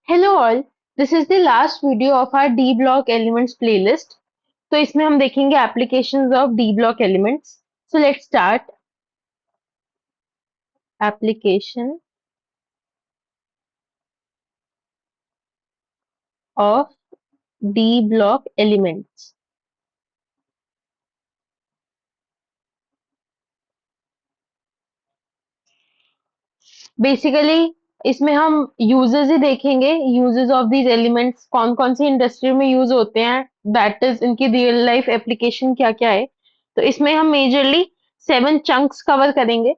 Hello all, this is the last video of our D block elements playlist. तो इसमें हम देखेंगे applications of D block elements. So let's start. Application of D block elements. Basically इसमें हम uses ही देखेंगे, uses of these elements कौन कौन सी industry में यूज होते हैं, that is इनकी रियल लाइफ एप्लीकेशन क्या क्या है. तो इसमें हम मेजरली 7 चंक्स कवर करेंगे.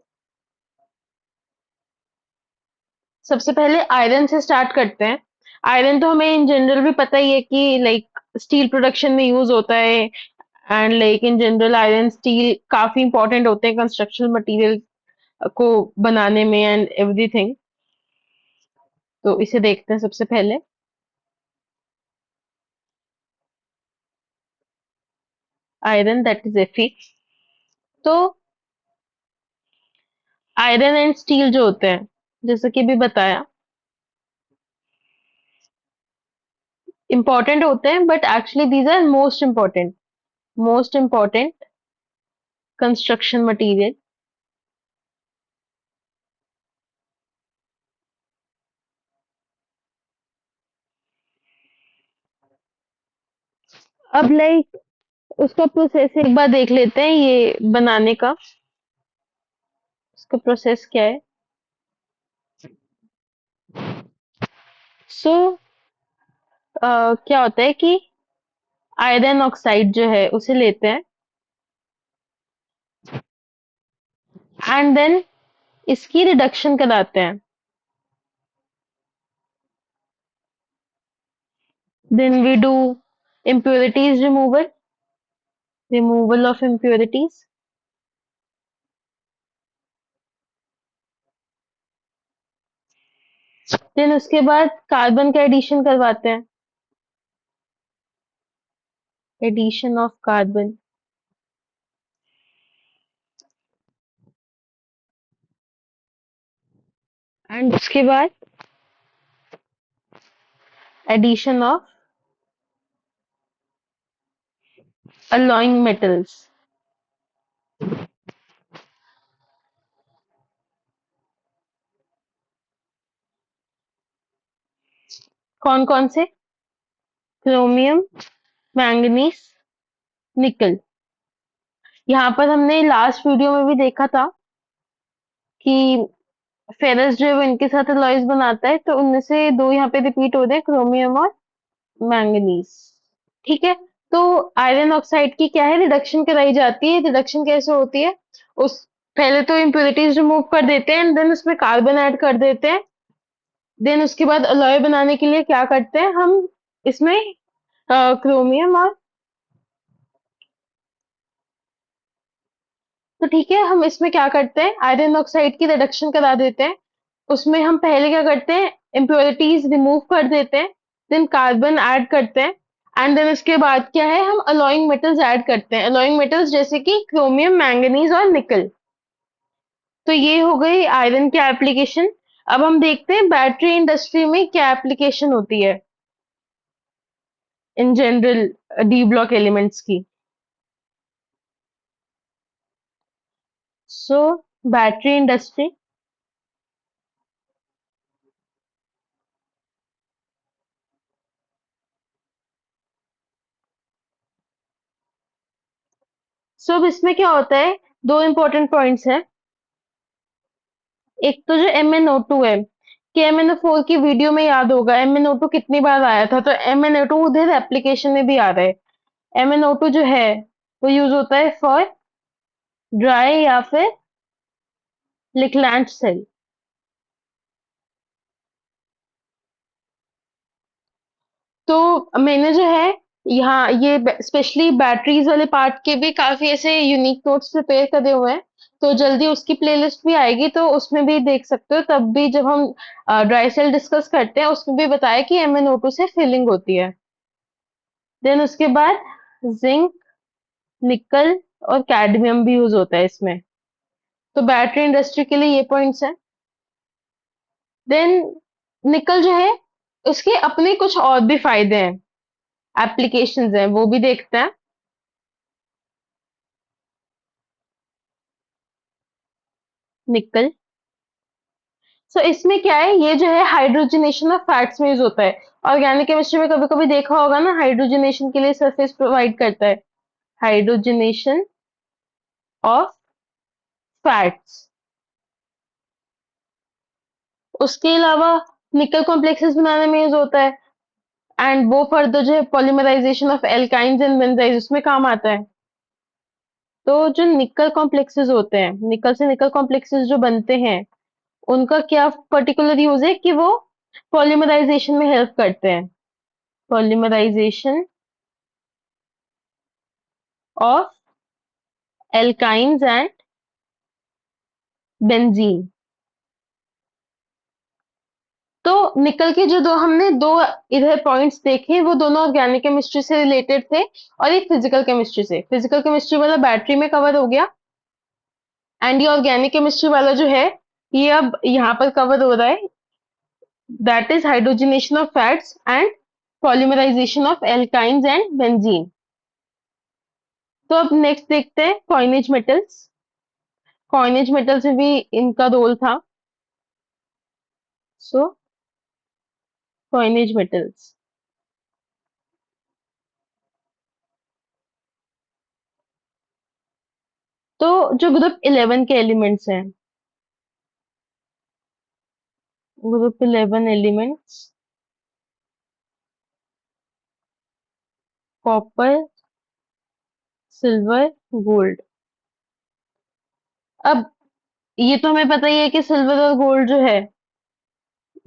सबसे पहले आयरन से स्टार्ट करते हैं. आयरन तो हमें इन जनरल भी पता ही है कि लाइक स्टील प्रोडक्शन में यूज होता है. And like in general iron steel काफी इंपॉर्टेंट होते हैं कंस्ट्रक्शन मटेरियल को बनाने में एंड एवरीथिंग. तो इसे देखते हैं सबसे पहले. Iron that is Fe. तो आयरन एंड स्टील जो होते हैं, जैसे कि भी बताया, इंपॉर्टेंट होते हैं but actually these are most important construction material. अब लाइक उसका प्रोसेस एक बार देख लेते हैं ये बनाने का. उसका प्रोसेस क्या है. सो क्या होता है कि आयरन ऑक्साइड जो है उसे लेते हैं एंड देन इसकी रिडक्शन कराते हैं. Then we do impurities removal of impurities. Then उसके बाद कार्बन का एडिशन करवाते हैं. Addition of carbon. एंड उसके बाद एडिशन ऑफ alloying metals. कौन कौन से. क्रोमियम, मैंगनीज, निकल. यहाँ पर हमने लास्ट वीडियो में भी देखा था कि फेरस जो है वो इनके साथ अलॉयज बनाता है, तो उनमें से दो यहाँ पे रिपीट हो रहे हैं, क्रोमियम और मैंगनीज. ठीक है. तो आयरन ऑक्साइड की क्या है, रिडक्शन कराई जाती है. रिडक्शन कैसे होती है, उस पहले तो इम्प्योरिटीज रिमूव कर देते हैं देन उसमें कार्बन ऐड कर देते हैं. देन उसके बाद अलॉय बनाने के लिए क्या करते हैं हम, इसमें क्रोमियम और, तो ठीक है, हम इसमें क्या करते हैं आयरन ऑक्साइड की रिडक्शन करा देते हैं. उसमें हम पहले क्या करते हैं, इम्प्योरिटीज रिमूव कर देते हैं, देन कार्बन ऐड करते हैं एंड देन उसके बाद क्या है, हम अलॉइंग मेटल्स ऐड करते हैं. अलॉइंग मेटल्स जैसे कि क्रोमियम, मैंगनीज और निकल. तो ये हो गई आयरन की एप्लीकेशन. अब हम देखते हैं बैटरी इंडस्ट्री में क्या एप्लीकेशन होती है in general D block elements की. So battery industry. सो अब इसमें क्या होता है, दो इंपॉर्टेंट पॉइंट्स हैं. एक तो जो MnO2 है, कि MnO4 की वीडियो में याद होगा MnO2 कितनी बार आया था, तो MnO2 उधर एप्लीकेशन में भी आ रहा है. MnO2 जो है वो यूज होता है फॉर ड्राई या फिर लिकलैंड सेल. तो मैंने जो है यहाँ ये स्पेशली बैटरीज वाले पार्ट के भी काफी ऐसे यूनिक नोट्स प्रिपेयर करे हुए हैं. तो जल्दी उसकी प्लेलिस्ट भी आएगी, तो उसमें भी देख सकते हो. तब भी जब हम ड्राई सेल डिस्कस करते हैं उसमें भी बताया कि MnO2 से फिलिंग होती है. देन उसके बाद जिंक, निकल और कैडमियम भी यूज होता है इसमें. तो बैटरी इंडस्ट्री के लिए ये पॉइंट्स हैं. देन निकल जो है उसके अपने कुछ और भी फायदे हैं, एप्लीकेशंस हैं, वो भी देखते हैं। निकल। सो इसमें क्या है, ये जो है हाइड्रोजनेशन ऑफ फैट्स में यूज होता है। ऑर्गेनिक केमिस्ट्री में कभी कभी देखा होगा ना, हाइड्रोजनेशन के लिए सरफेस प्रोवाइड करता है। Hydrogenation of fats. उसके अलावा निकल कॉम्प्लेक्सेस बनाने में यूज होता है। एंड वो फर्दर जो है पॉलीमराइजेशन ऑफ एल्काइंस एंड बेंजाइड्स उसमें काम आता है। तो जो निकल कॉम्प्लेक्सेस होते हैं, निकल से निकल कॉम्प्लेक्सेस जो बनते हैं, उनका क्या पर्टिकुलर यूज है कि वो पॉलीमराइजेशन में हेल्प करते हैं। Polymerisation of alkynes and benzene. तो निकल के जो दो हमने दो इधर पॉइंट्स देखे, वो दोनों ऑर्गेनिक केमिस्ट्री से रिलेटेड थे, और एक फिजिकल केमिस्ट्री से। फिजिकल केमिस्ट्री वाला बैटरी में कवर हो गया, एंड ये ऑर्गेनिक केमिस्ट्री वाला जो है, ये अब यहाँ पर कवर हो रहा है। That is hydrogenation of fats and polymerisation of alkynes and benzene. तो अब नेक्स्ट देखते हैं कॉइनेज मेटल्स। कॉइनेज मेटल्स में भी इनका रोल था। सो कॉइनेज मेटल्स। तो जो ग्रुप 11 के एलिमेंट्स हैं, group 11 elements, copper, silver, gold. अब ये तो हमें पता ही है कि सिल्वर और गोल्ड जो है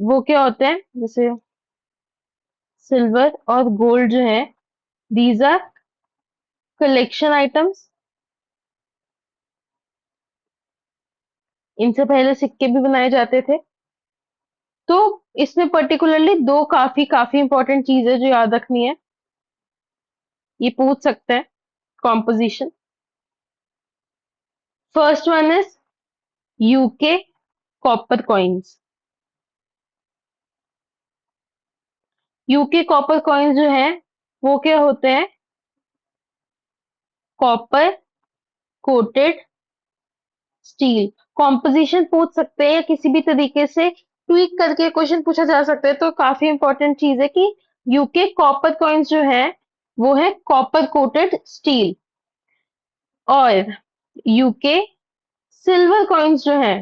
वो क्या होते हैं। जैसे सिल्वर और गोल्ड जो है, दीज आर कलेक्शन आइटम्स। इनसे पहले सिक्के भी बनाए जाते थे। तो इसमें पर्टिकुलरली दो काफी काफी इंपॉर्टेंट चीजें जो याद रखनी है, ये पूछ सकते हैं। Composition. First one is UK copper coins. UK copper coins जो है, वो क्या होते हैं, कॉपर कोटेड स्टील। कॉम्पोजिशन पूछ सकते हैं, या किसी भी तरीके से ट्वीक करके क्वेश्चन पूछा जा सकता है। तो काफी इंपॉर्टेंट चीज है कि यूके कॉपर कॉइन्स जो है, वो है कॉपर कोटेड स्टील। और यूके सिल्वर कॉइन्स जो है,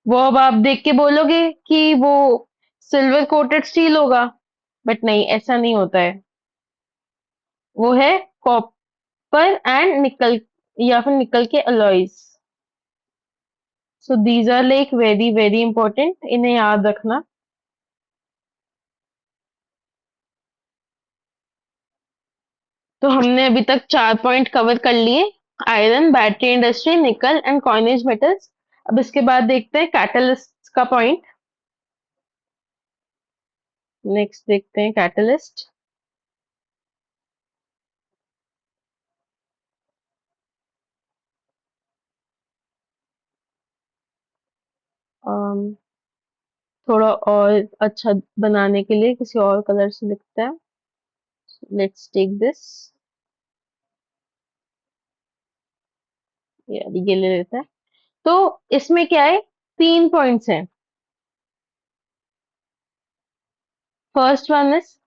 वो अब आप देख के बोलोगे कि वो सिल्वर कोटेड स्टील होगा, बट नहीं, ऐसा नहीं होता है। वो है कॉपर एंड निकल, या फिर निकल के alloys. So these are like very very important, इन्हें याद रखना। तो हमने अभी तक 4 पॉइंट कवर कर लिए। आयरन, बैटरी इंडस्ट्री, निकल एंड कॉइनेज मेटल्स। अब इसके बाद देखते हैं कैटलिस्ट का पॉइंट। नेक्स्ट देखते हैं कैटलिस्ट। थोड़ा और अच्छा बनाने के लिए किसी और कलर से लिखते हैं। Let's take this. ये ले लेते हैं। तो इसमें क्या है, 3 पॉइंट्स हैं। फर्स्ट वन इज,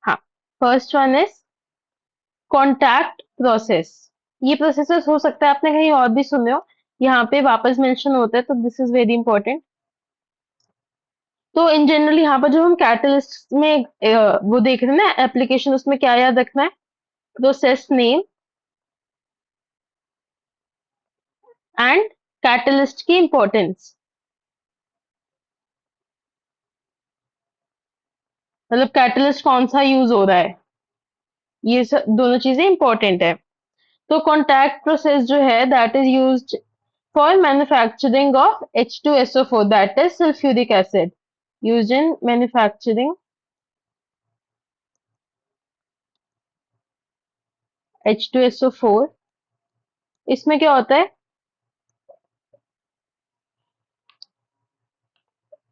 हाँ, first one is contact process. ये प्रोसेसेस हो सकता है आपने कहीं और भी सुने हो, यहाँ पे वापस मेंशन होता है, तो दिस इज वेरी इंपॉर्टेंट। तो इन जनरल यहाँ पर जो हम कैटलिस्ट में वो देख रहे हैं ना एप्लीकेशन, उसमें क्या याद रखना है, प्रोसेस नेम एंड कैटलिस्ट की इंपॉर्टेंस। मतलब कैटलिस्ट कौन सा यूज हो रहा है, ये सब दोनों चीजें इंपॉर्टेंट है। तो कॉन्टैक्ट प्रोसेस जो है, that is used for manufacturing of H2SO4, that is sulphuric acid, used in manufacturing H2SO4। इसमें क्या होता है,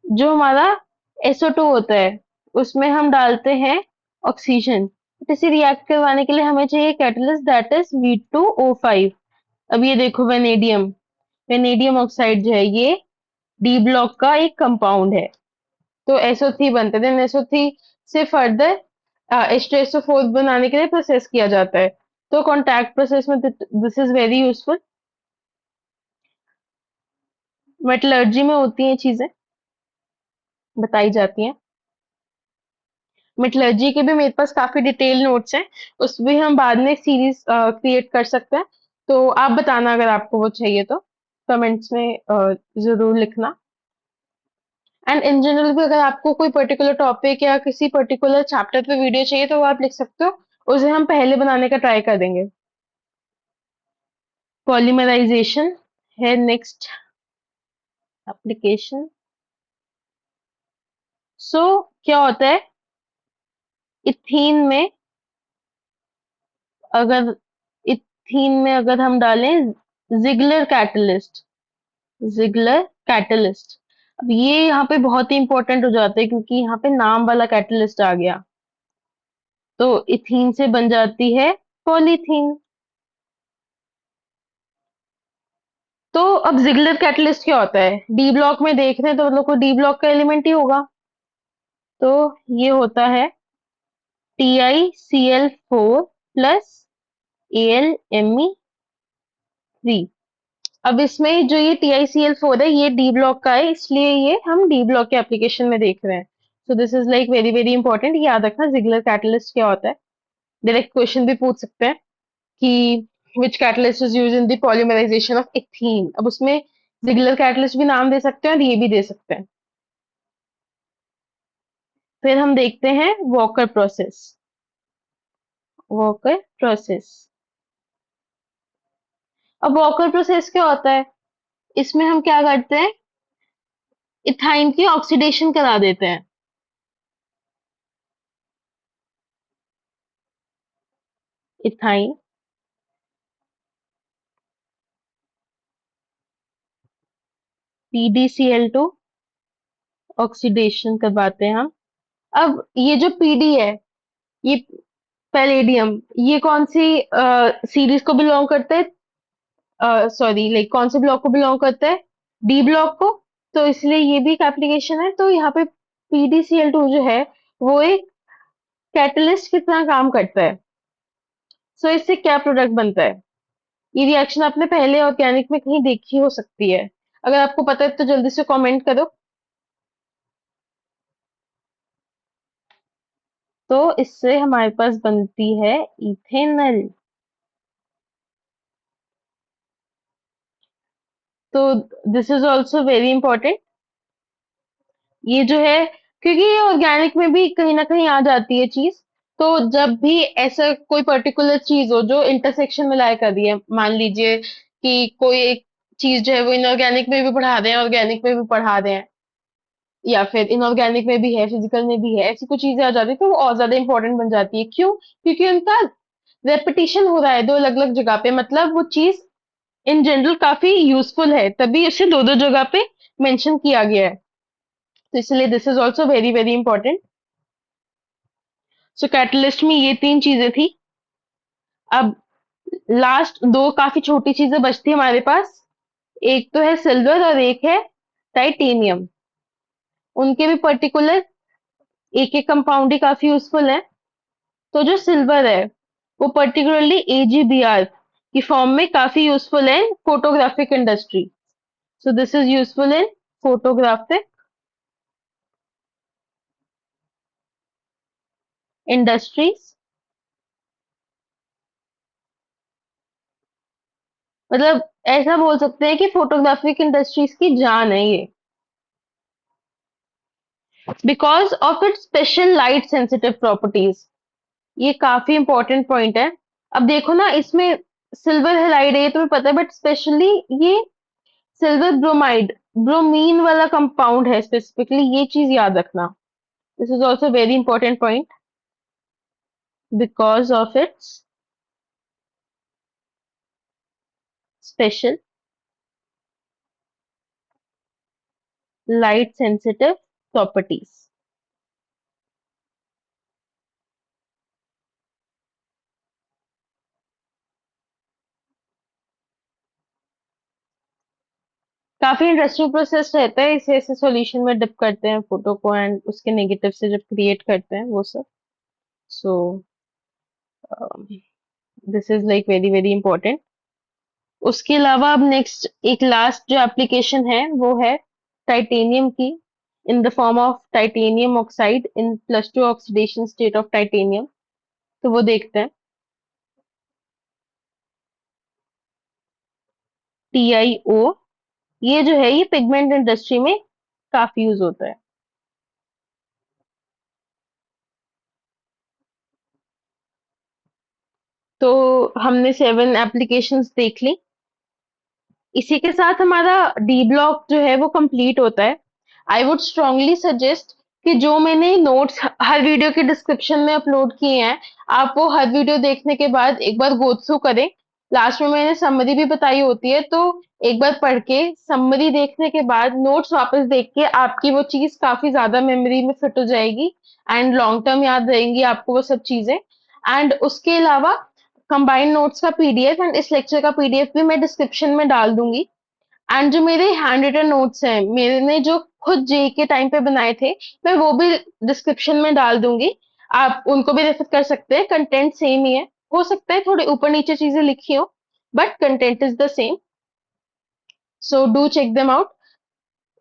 जो हमारा SO2 होता है उसमें हम डालते हैं ऑक्सीजन। तो इसे रिएक्ट करवाने के लिए हमें चाहिए कैटलिस्ट दैट इज V2O5। अब ये देखो वेनेडियम, वेनेडियम ऑक्साइड जो है ये डी ब्लॉक का एक कंपाउंड है। तो SO3 बनता है, देन SO3 से फर्दर H2SO4 बनाने के लिए प्रोसेस किया जाता है। तो कॉन्टैक्ट प्रोसेस में this is very useful. Metallurgy में होती हैं चीजें, बताई जाती हैं। मेटलर्जी के भी मेरे पास काफी डिटेल नोट्स हैं, उस भी हम बाद में सीरीज क्रिएट कर सकते हैं। तो आप बताना अगर आपको वो चाहिए तो कमेंट्स में जरूर लिखना। एंड इन जनरल भी अगर आपको कोई पर्टिकुलर टॉपिक या किसी पर्टिकुलर चैप्टर पे वीडियो चाहिए तो वो आप लिख सकते हो, उसे हम पहले बनाने का ट्राई करेंगे। पॉलीमराइजेशन है नेक्स्ट एप्लीकेशन। सो क्या होता है इथीन में, अगर इथीन में अगर हम डालें जिगलर कैटलिस्ट, जिगलर कैटलिस्ट, अब ये यहाँ पे बहुत ही इंपॉर्टेंट हो जाता है क्योंकि यहाँ पे नाम वाला कैटलिस्ट आ गया। तो इथीन से बन जाती है पॉलीथीन। तो अब जिगलर कैटलिस्ट क्या होता है, डी ब्लॉक में देख रहे हैं तो मतलब को डी ब्लॉक का एलिमेंट ही होगा। तो ये होता है TiCl4 प्लस AlMe3। अब इसमें जो ये TiCl4 है ये डी ब्लॉक का है, इसलिए ये हम डी ब्लॉक के एप्लीकेशन में देख रहे हैं। सो this is like very very important, याद रखना जिगलर कैटलिस्ट क्या होता है। डायरेक्ट क्वेश्चन भी पूछ सकते हैं कि which catalyst is use in the polymerization of ethene. अब उसमें जिगलर कैटलिस्ट भी नाम दे सकते हैं और ये भी दे सकते हैं। फिर हम देखते हैं वॉकर प्रोसेस। वॉकर प्रोसेस, अब वॉकर प्रोसेस क्या होता है, इसमें हम क्या करते हैं इथाइन की ऑक्सीडेशन करा देते हैं। इथाइन PdCl2 ऑक्सीडेशन करवाते हैं हम। अब ये जो PD है, ये पैलेडियम, ये कौन सी सीरीज को बिलोंग करता है, सॉरी लाइक कौन से ब्लॉक को बिलोंग करता है, डी ब्लॉक को। तो इसलिए ये भी एक एप्लीकेशन है। तो यहाँ पे PdCl2 जो है वो एक कैटलिस्ट की तरह काम करता है। सो इससे क्या प्रोडक्ट बनता है, ये रिएक्शन आपने पहले ऑर्गेनिक में कहीं देखी हो सकती है, अगर आपको पता है तो जल्दी से कमेंट करो। तो इससे हमारे पास बनती है इथेनॉल। तो this is also very important. ये जो है क्योंकि ये ऑर्गेनिक में भी कहीं ना कहीं आ जाती है चीज। तो जब भी ऐसा कोई पर्टिकुलर चीज हो जो इंटरसेक्शन में लाया कर रही है, मान लीजिए कि कोई एक चीज जो है वो इनऑर्गेनिक में भी पढ़ा रहे हैं, ऑर्गेनिक में भी पढ़ा रहे हैं, या फिर इनऑर्गेनिक में भी है फिजिकल में भी है, ऐसी कुछ चीजें आ जाती है तो वो और ज्यादा इंपॉर्टेंट बन जाती है। क्यों? क्योंकि उनका रेपिटेशन हो रहा है दो अलग अलग जगह पे, मतलब वो चीज इन जनरल काफी यूजफुल है, तभी इसे दो दो जगह पे मेंशन किया गया है। तो इसलिए this is also very very important. So catalyst में ये तीन चीजें थी। अब लास्ट दो काफी छोटी चीजें बचती है हमारे पास, एक तो है सिल्वर और एक है टाइटेनियम। उनके भी पर्टिकुलर एक एक कंपाउंड ही काफी यूजफुल है। तो जो सिल्वर है वो पर्टिकुलरली AgBr की फॉर्म में काफी यूजफुल है in photographic industry. So this is useful in photographic industries. मतलब ऐसा बोल सकते हैं कि फोटोग्राफिक इंडस्ट्रीज की जान है ये, because of its special light sensitive properties. ये काफी इंपॉर्टेंट पॉइंट है। अब देखो ना इसमें सिल्वर हेलाइड है ये तुम्हें पता है, बट स्पेशली ये सिल्वर ब्रोमाइड, ब्रोमीन वाला कंपाउंड है स्पेसिफिकली, ये चीज याद रखना। This is also very important point because of its special light sensitive properties. काफी इंटरेस्टिंग प्रोसेस रहता है, इसे ऐसे सॉल्यूशन में डिप करते हैं फोटो को एंड उसके नेगेटिव से जब क्रिएट करते हैं वो सब। सो this is like very very important. उसके अलावा अब नेक्स्ट एक लास्ट जो एप्लीकेशन है वो है टाइटेनियम की, in the form of titanium oxide in +2 oxidation state of titanium. तो वो देखते हैं। TiO, ये जो है ये पिगमेंट इंडस्ट्री में काफी यूज होता है। तो हमने 7 एप्लीकेशंस देख ली। इसी के साथ हमारा डी ब्लॉक जो है वो कंप्लीट होता है। आई वुड स्ट्रांगली सजेस्ट कि जो मैंने नोट्स हर वीडियो के डिस्क्रिप्शन में अपलोड किए हैं, आप वो हर वीडियो देखने के बाद एक बार गो थ्रू करें। लास्ट में मैंने समरी भी बताई होती है, तो एक बार पढ़ के समरी देखने के बाद नोट्स वापस देख के आपकी वो चीज काफी ज्यादा मेमोरी में फिट हो जाएगी एंड लॉन्ग टर्म याद रहेंगी आपको वो सब चीजें। एंड उसके अलावा कंबाइंड नोट्स का पीडीएफ एंड इस लेक्चर का पीडीएफ भी मैं डिस्क्रिप्शन में डाल दूंगी। एंड जो मेरे हैंड रिटन नोट्स हैं, मैंने जो खुद जेई के टाइम पे बनाए थे, मैं वो भी डिस्क्रिप्शन में डाल दूंगी। आप उनको भी रेफर कर सकते हैं, कंटेंट सेम ही है। हो सकता है थोड़े ऊपर नीचे चीजें लिखी हो, but content is the same. So do check them out.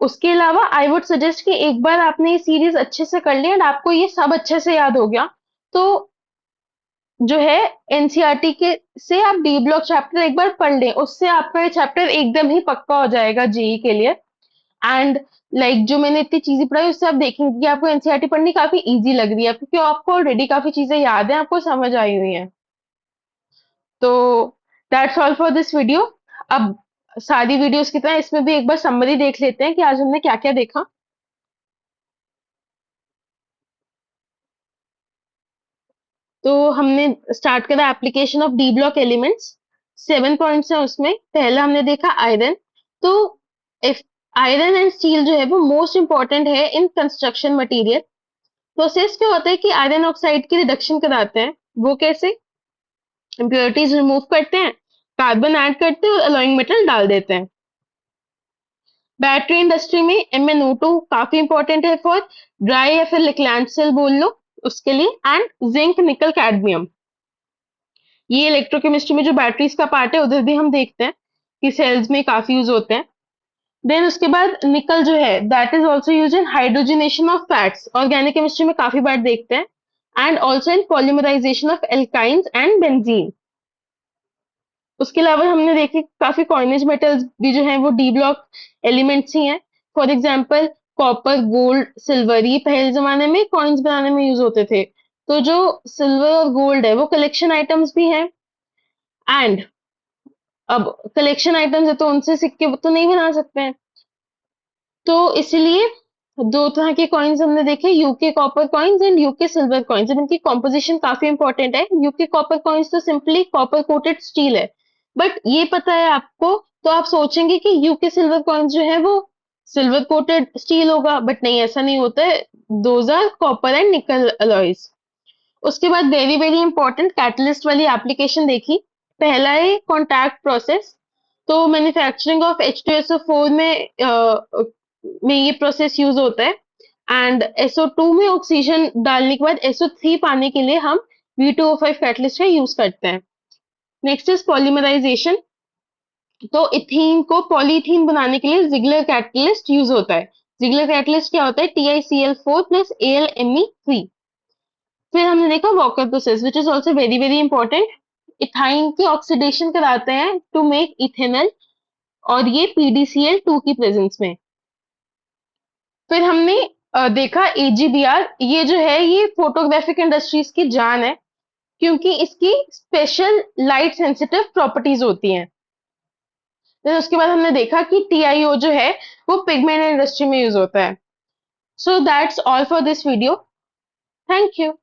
उसके अलावा आई वुड सजेस्ट कि एक बार आपने ये सीरीज अच्छे से कर ली एंड आपको ये सब अच्छे से याद हो गया, तो जो है एनसीईआरटी के से आप डी ब्लॉक चैप्टर एक बार पढ़ लें, उससे आपका ये चैप्टर एकदम ही पक्का हो जाएगा जेई के लिए। एंड जो मैंने इतनी चीजें पढ़ाई उससे आप देखेंगे कि आपको एनसीईआरटी पढ़नी काफी इजी लग रही है, क्योंकि आपको ऑलरेडी काफी चीजें याद है, आपको समझ आई हुई हैं। तो that's all for this video. अब सारी वीडियोस की तरह इसमें भी एक बार समरी देख लेते हैं कि आज हमने क्या क्या देखा। तो हमने स्टार्ट करा application of D block elements. 7 points हैं उसमें। पहला हमने देखा आयरन। तो इफ आयरन एंड स्टील जो है वो मोस्ट इंपॉर्टेंट है इन कंस्ट्रक्शन मटेरियल। प्रोसेस क्या होता है कि आयरन ऑक्साइड की रिडक्शन कराते हैं। वो कैसे? इम्प्योरिटीज रिमूव करते हैं, कार्बन ऐड करते हैं और अलोइंग मेटल डाल देते हैं। बैटरी इंडस्ट्री में MnO2 काफी इंपॉर्टेंट है फॉर ड्राई या फिर लिक्लैंड सेल बोल लो उसके लिए। एंड जिंक निकल कैडमियम, ये इलेक्ट्रोकेमिस्ट्री में जो बैटरीज का पार्ट है उधर भी हम देखते हैं कि सेल्स में काफी यूज होते हैं। देन उसके बाद निकल जो है that is also use in hydrogenation of fats, organic chemistry में काफी बार देखते हैं। And also in polymerisation of alkynes and benzene. उसके अलावा हमने देखे काफी कॉइनेज मेटल्स भी जो हैं वो डी ब्लॉक एलिमेंट्स ही हैं। For example copper, gold, silver, ये पहले जमाने में कॉइन्स बनाने में यूज होते थे। तो जो सिल्वर और गोल्ड है वो कलेक्शन आइटम्स भी हैं। एंड अब कलेक्शन आइटम्स है तो उनसे सिक्के तो नहीं बना सकते हैं, तो इसलिए दो तरह के कॉइन्स हमने देखे, UK copper coins and UK silver coins. अब इनकी कॉम्पोजिशन काफी इंपॉर्टेंट है। यूके कॉपर कॉइन्स तो सिंपली कॉपर कोटेड स्टील है, बट ये पता है आपको, तो आप सोचेंगे कि यूके सिल्वर कॉइन्स जो है वो सिल्वर कोटेड स्टील होगा, बट नहीं, ऐसा नहीं होता है। Those are copper and nickel alloys. उसके बाद वेरी वेरी इंपॉर्टेंट कैटलिस्ट वाली एप्लीकेशन देखी। पहला है कॉन्टैक्ट प्रोसेस। तो मैन्युफैक्चरिंग ऑफ H2SO4 में ये प्रोसेस यूज होता है। एंड SO2 में ऑक्सीजन डालने के बाद SO3 पाने के लिए हम V2O5 कैटलिस्ट का यूज करते हैं। Next is polymerisation. तो इथीन को पॉलीथीन बनाने के लिए जिगलर कैटलिस्ट यूज होता है। जिगलर कैटलिस्ट क्या होता है? TiCl4 plus AlMe3। फिर हमने देखा walker process which is also very very important. Ethyne की ऑक्सीडेशन कराते हैं टू मेक इथेनॉल, और ये PDCl2 की प्रेजेंस में। फिर हमने देखा AGBR। ये जो है ये फोटोग्राफिक इंडस्ट्रीज की जान है, क्योंकि इसकी स्पेशल लाइट सेंसिटिव प्रॉपर्टीज होती हैं। फिर उसके बाद हमने देखा कि TiO जो है वो पिगमेंट इंडस्ट्री में यूज होता है। So that's all for this video. Thank you.